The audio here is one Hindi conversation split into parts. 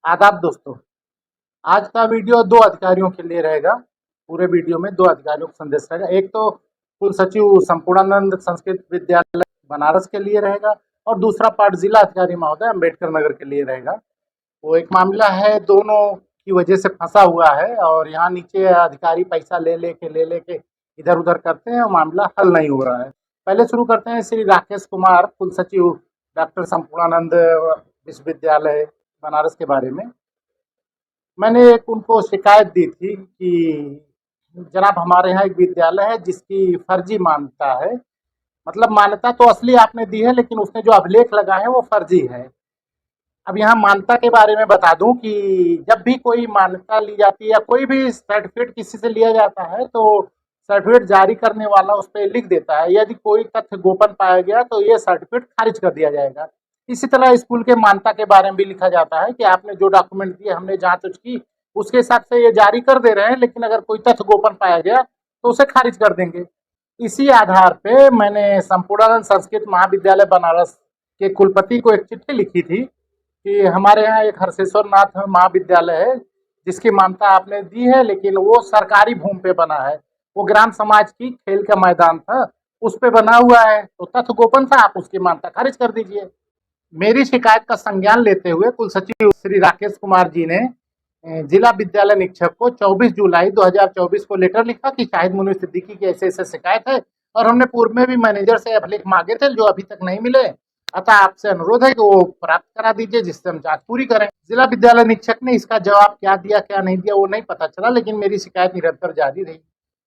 आदाब दोस्तों। आज का वीडियो दो अधिकारियों के लिए रहेगा। पूरे वीडियो में दो अधिकारियों का संदेश रहेगा। एक तो कुल सचिव संपूर्णानंद संस्कृत विद्यालय बनारस के लिए रहेगा और दूसरा पार्ट जिला अधिकारी महोदय अम्बेडकर नगर के लिए रहेगा। वो एक मामला है, दोनों की वजह से फंसा हुआ है और यहाँ नीचे अधिकारी पैसा ले लेके इधर उधर करते हैं और मामला हल नहीं हो रहा है। पहले शुरू करते हैं श्री राकेश कुमार कुल सचिव डॉक्टर संपूर्णानंद विश्वविद्यालय बनारस के बारे में। मैंने एक उनको शिकायत दी थी कि जनाब हमारे यहाँ एक विद्यालय है जिसकी फर्जी मान्यता है। मतलब मान्यता तो असली आपने दी है, लेकिन उसने जो अभिलेख लगा है वो फर्जी है। अब यहाँ मान्यता के बारे में बता दूं कि जब भी कोई मान्यता ली जाती है या कोई भी सर्टिफिकेट किसी से लिया जाता है तो सर्टिफिकेट जारी करने वाला उस पर लिख देता है, यदि कोई तथ्य गोपन पाया गया तो ये सर्टिफिकेट खारिज कर दिया जाएगा। इसी तरह स्कूल के मान्यता के बारे में भी लिखा जाता है कि आपने जो डॉक्यूमेंट दिए हमने जांच उच की, उसके हिसाब से ये जारी कर दे रहे हैं, लेकिन अगर कोई तथ्य गोपन पाया गया तो उसे खारिज कर देंगे। इसी आधार पे मैंने संपूर्णानंद संस्कृत महाविद्यालय बनारस के कुलपति को एक चिट्ठी लिखी थी कि हमारे यहाँ एक हर्षेश्वर नाथ महाविद्यालय है जिसकी मान्यता आपने दी है, लेकिन वो सरकारी भूमि पे बना है। वो ग्राम समाज की खेल का मैदान था, उस पे बना हुआ है, तो तथ्य गोपन था, आप उसकी मान्यता खारिज कर दीजिए। मेरी शिकायत का संज्ञान लेते हुए कुल सचिव श्री राकेश कुमार जी ने जिला विद्यालय निरीक्षक को 24 जुलाई 2024 को लेटर लिखा कि शाहिद मुनीर सिद्दीकी की ऐसे ऐसे शिकायत है और हमने पूर्व में भी मैनेजर से अभिलेख मांगे थे जो अभी तक नहीं मिले। अतः आपसे अनुरोध है कि वो प्राप्त करा दीजिए जिससे हम जांच पूरी करें। जिला विद्यालय निरीक्षक ने इसका जवाब क्या दिया क्या नहीं दिया वो नहीं पता चला, लेकिन मेरी शिकायत निरंतर जारी रही।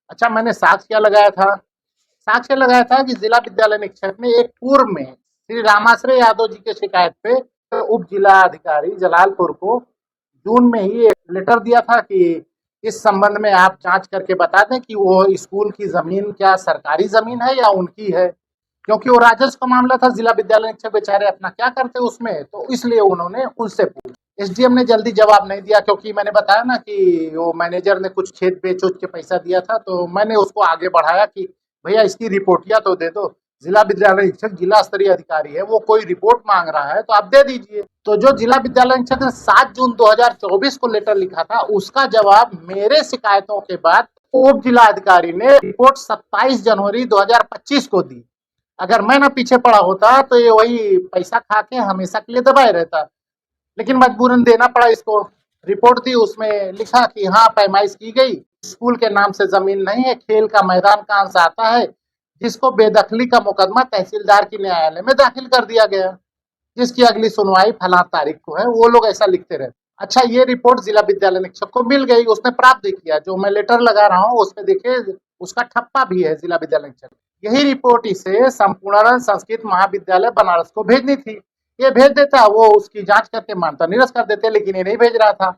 अच्छा, मैंने साक्ष्य क्या लगाया था? साक्ष्य लगाया था कि जिला विद्यालय निरीक्षक ने एक पूर्व में श्री रामाश्रय यादव जी के शिकायत पे उप जिला अधिकारी जलालपुर को जून में ही एक लेटर दिया था कि इस संबंध में आप जांच करके बता दें कि वो स्कूल की जमीन क्या सरकारी जमीन है या उनकी है, क्योंकि वो राजस्व का मामला था। जिला विद्यालय निरीक्षक बेचारे अपना क्या करते उसमें, तो इसलिए उन्होंने उनसे पूछा। एसडीएम ने जल्दी जवाब नहीं दिया, क्योंकि मैंने बताया ना कि वो मैनेजर ने कुछ खेत बेच उच के पैसा दिया था, तो मैंने उसको आगे बढ़ाया कि भैया इसकी रिपोर्टिया तो दे दो। जिला विद्यालय निरीक्षक जिला स्तरीय अधिकारी है, वो कोई रिपोर्ट मांग रहा है तो आप दे दीजिए। तो जो जिला विद्यालय निरीक्षक ने 7 जून 2024 को लेटर लिखा था, उसका जवाब मेरे शिकायतों के बाद उप जिला अधिकारी ने रिपोर्ट 27 जनवरी 2025 को दी। अगर मैं ना पीछे पड़ा होता तो ये वही पैसा खा के हमेशा के लिए दबाए रहता, लेकिन मजबूरन देना पड़ा इसको। रिपोर्ट दी, उसमें लिखा कि हाँ पैमाइश की गई, स्कूल के नाम से जमीन नहीं है, खेल का मैदान का अंश आता है, जिसको बेदखली का मुकदमा तहसीलदार की न्यायालय में दाखिल कर दिया गया, जिसकी अगली सुनवाई फला तारीख को है। वो लोग ऐसा लिखते रहते। अच्छा, ये रिपोर्ट जिला विद्यालय निरीक्षक को मिल गई, उसने प्राप्त भी किया। जो मैं लेटर लगा रहा हूँ उसमें देखिए उसका ठप्पा भी है जिला विद्यालय निरीक्षक। यही रिपोर्ट इसे संपूर्णानंद संस्कृत महाविद्यालय बनारस को भेजनी थी। ये भेज देता, वो उसकी जांच करके मान्यता निरस्त कर देते, लेकिन ये नहीं भेज रहा था।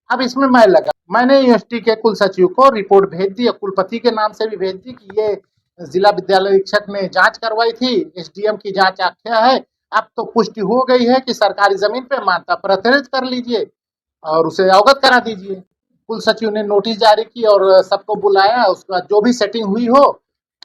अब इसमें मैं लगा, मैंने यूनिवर्सिटी के कुल सचिव को रिपोर्ट भेज दी, कुलपति के नाम से भी भेज दी कि ये जिला विद्यालय निरीक्षक ने जांच करवाई थी, एसडीएम की जांच आख्या है, अब तो पुष्टि हो गई है कि सरकारी जमीन पे मान्यता प्रत्यर्थित कर लीजिए और उसे अवगत करा दीजिए। कुल सचिव ने नोटिस जारी की और सबको बुलाया, उसका जो भी सेटिंग हुई हो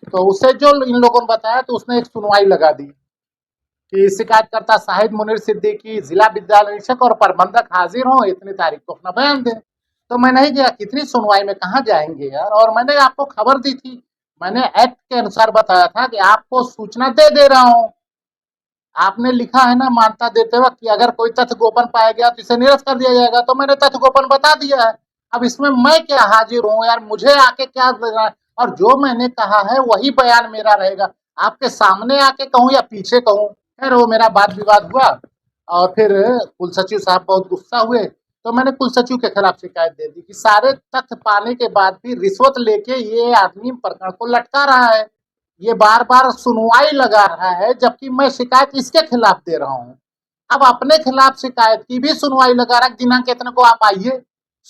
तो उसे जो इन लोगों ने बताया तो उसने एक सुनवाई लगा दी कि शिकायतकर्ता शाहिद मुनीर सिद्दीकी जिला विद्यालय निरीक्षक और प्रबंधक हाजिर हों, इतनी तारीख को अपना बयान दें। तो मैं नहीं गया, कितनी सुनवाई में कहाँ जाएंगे यार। और मैंने आपको खबर दी थी, मैंने एक्ट के अनुसार बताया था कि आपको सूचना दे रहा हूँ। आपने लिखा है ना मान्यता देते वक्त कि अगर कोई तथ्य गोपन पाया गया तो इसे निरस्त कर दिया जाएगा, तो मैंने तथ्य गोपन बता दिया है। अब इसमें मैं क्या हाजिर हूँ यार, मुझे आके क्या देना है? और जो मैंने कहा है वही बयान मेरा रहेगा। आपके सामने आके कहूँ या पीछे कहूँ, खैर वो मेरा वाद विवाद हुआ और फिर कुल सचिव साहब बहुत गुस्सा हुए, तो मैंने कुल सचिव के खिलाफ शिकायत दे दी कि सारे तथ्य पाने के बाद भी रिश्वत लेके ये आदमी प्रकरण को लटका रहा है, ये बार बार सुनवाई लगा रहा है, जबकि मैं शिकायत इसके खिलाफ दे रहा हूँ। अब अपने खिलाफ शिकायत की भी सुनवाई लगा रहा है, दिनांक इतने को आप आइए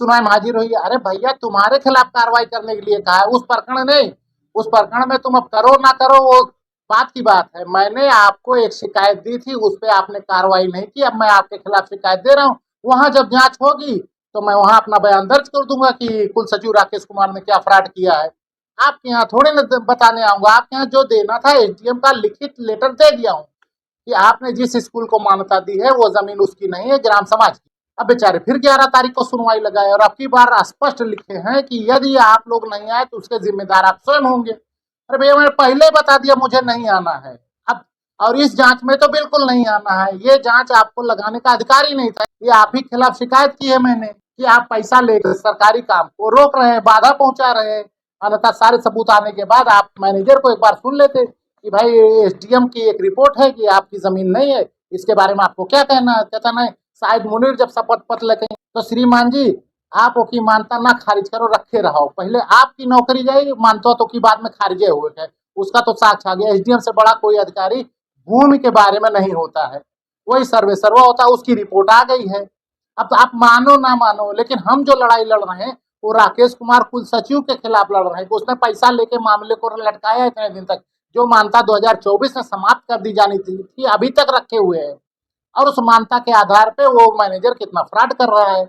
सुनवाई में हाजिर होइए। अरे भैया, तुम्हारे खिलाफ कार्रवाई करने के लिए कहा है, उस प्रकरण नहीं। उस प्रकरण में तुम अब करो ना करो वो बात की बात है। मैंने आपको एक शिकायत दी थी, उस पर आपने कार्रवाई नहीं की, अब मैं आपके खिलाफ शिकायत दे रहा हूँ। वहां जब जांच होगी तो मैं वहां अपना बयान दर्ज कर दूंगा कि कुल सचिव राकेश कुमार ने क्या फ्रॉड किया है। आपके यहाँ थोड़े न बताने आऊंगा, आपके यहाँ जो देना था एसडीएम का लिखित लेटर दे दिया हूँ कि आपने जिस स्कूल को मान्यता दी है वो जमीन उसकी नहीं है, ग्राम समाज की। अब बेचारे फिर 11 तारीख को सुनवाई लगाए और अब की बार स्पष्ट लिखे हैं कि यदि आप लोग नहीं आए तो उसके जिम्मेदार आप स्वयं होंगे। अरे भैया मैंने पहले ही बता दिया मुझे नहीं आना है। अब और इस जांच में तो बिल्कुल नहीं आना है। ये जांच आपको लगाने का अधिकार ही नहीं था। ये आप ही खिलाफ शिकायत की है मैंने कि आप पैसा लेकर सरकारी काम को रोक रहे हैं, बाधा पहुंचा रहे हैं। अन्यथा सारे सबूत आने के बाद आप मैनेजर को एक बार सुन लेते कि भाई एसडीएम की एक रिपोर्ट है कि आपकी जमीन नहीं है, इसके बारे में आपको क्या कहना है। कहता नहीं, शायद मुनीर जब शपथ पत्र लेते तो श्रीमान जी आप की मानता ना खारिज करो, रखे रहो। पहले आपकी नौकरी गई, मानता तो की बाद में खारिजे हुए थे, उसका तो साक्ष्य आ गया। एसडीएम से बड़ा कोई अधिकारी भूमि के बारे में नहीं होता है, वही सर्वे सर्वा होता है, उसकी रिपोर्ट आ गई है। अब तो आप मानो ना मानो, लेकिन हम जो लड़ाई लड़ रहे हैं वो राकेश कुमार कुल सचिव के खिलाफ लड़ रहे हैं। उसने पैसा लेके मामले को लटकाया इतने दिन तक, जो मानता 2024 में समाप्त कर दी जानी थी अभी तक रखे हुए है। और उस मानता के आधार पे वो मैनेजर कितना फ्रॉड कर रहा है।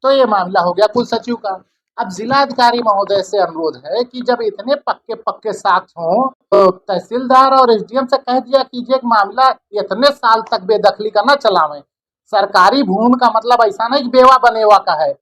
तो ये मामला हो गया कुल सचिव का। अब जिलाधिकारी महोदय से अनुरोध है कि जब इतने पक्के पक्के साक्ष्य हों तो तहसीलदार और एसडीएम से कह दिया कीजिए कि मामला इतने साल तक बेदखली का न चलावें। सरकारी भूमि का मतलब ऐसा नहीं कि बेवा बनेवा का है।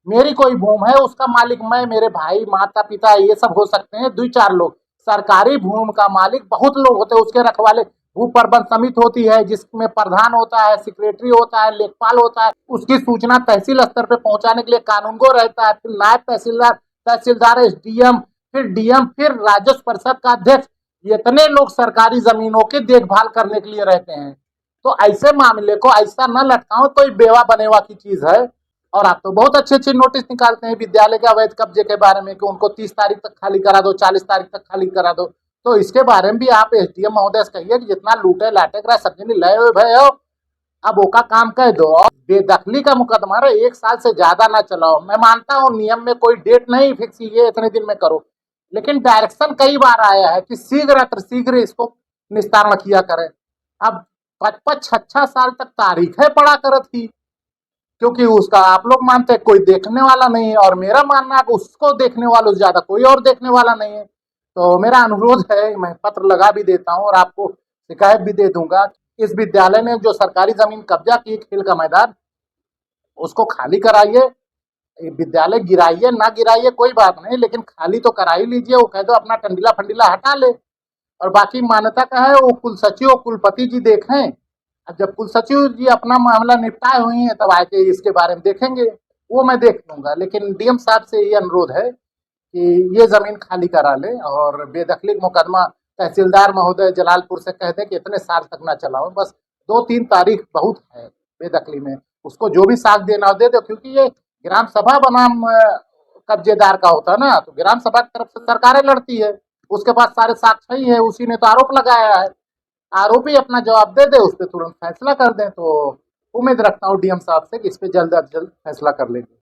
मेरी कोई भूमि है, उसका मालिक मैं, मेरे भाई, माता पिता, ये सब हो सकते हैं, 2-4 लोग। सरकारी भूमि का मालिक बहुत लोग होते हैं, उसके रखवाले भू प्रबंध समिति होती है जिसमें प्रधान होता है, सेक्रेटरी होता है, लेखपाल होता है। उसकी सूचना तहसील स्तर पे पहुंचाने के लिए कानूनगो रहता है, फिर नायब तहसीलदार, तहसीलदार, एसडीएम, फिर डीएम, फिर राजस्व परिषद का अध्यक्ष। इतने लोग सरकारी जमीनों की देखभाल करने के लिए रहते हैं। तो ऐसे मामले को ऐसा न लटकाओ तो बेवा बनेवा की चीज है। और आप तो बहुत अच्छे अच्छे नोटिस निकालते हैं विद्यालय के अवैध कब्जे के बारे में कि उनको 30 तारीख तक खाली करा दो, 40 तारीख तक खाली करा दो। तो इसके बारे में भी आप एसडीएम महोदय से कहिए कि जितना लूटे लाटे करा सब लय हुए भय हो, अब वो का काम कह दो। और बेदखली का मुकदमा रहे 1 साल से ज्यादा ना चलाओ। मैं मानता हूँ नियम में कोई डेट नहीं फिक्स ये इतने दिन में करो, लेकिन डायरेक्शन कई बार आया है कि शीघ्र इसको निस्तारण किया करें। अब 55-56 साल तक तारीख है पड़ा करत की, क्योंकि उसका आप लोग मानते हैं कोई देखने वाला नहीं है, और मेरा मानना है कि उसको देखने वालों से ज्यादा कोई और देखने वाला नहीं है। तो मेरा अनुरोध है, मैं पत्र लगा भी देता हूँ और आपको शिकायत भी दे दूंगा। इस विद्यालय ने जो सरकारी जमीन कब्जा की, खेल का मैदान, उसको खाली कराइए। विद्यालय गिराइए ना गिराइए कोई बात नहीं, लेकिन खाली तो करा ही लीजिए। वो कह दो अपना टंडीला फंडीला हटा ले। और बाकी मान्यता का है वो कुल सचिव और कुलपति जी देखें। अब जब कुल सचिव जी अपना मामला निपटाए हुए हैं तब आके इसके बारे में देखेंगे, वो मैं देख लूंगा। लेकिन डीएम साहब से ये अनुरोध है कि ये जमीन खाली करा ले और बेदखली मुकदमा तहसीलदार महोदय जलालपुर से कह दे कि इतने साल तक ना चलाओ, बस 2-3 तारीख बहुत है बेदखली में। उसको जो भी साख देना हो दे दो, क्योंकि ये ग्राम सभा बनाम कब्जेदार का होता है ना, तो ग्राम सभा की तरफ से सरकारें लड़ती है, उसके पास सारे साक्ष्य ही है, उसी ने तो आरोप लगाया है। आरोपी अपना जवाब दे दे, उस पर तुरंत फैसला कर दें। तो उम्मीद रखता हूँ डीएम साहब से कि इस पे जल्द अज जल्द फैसला कर लेंगे।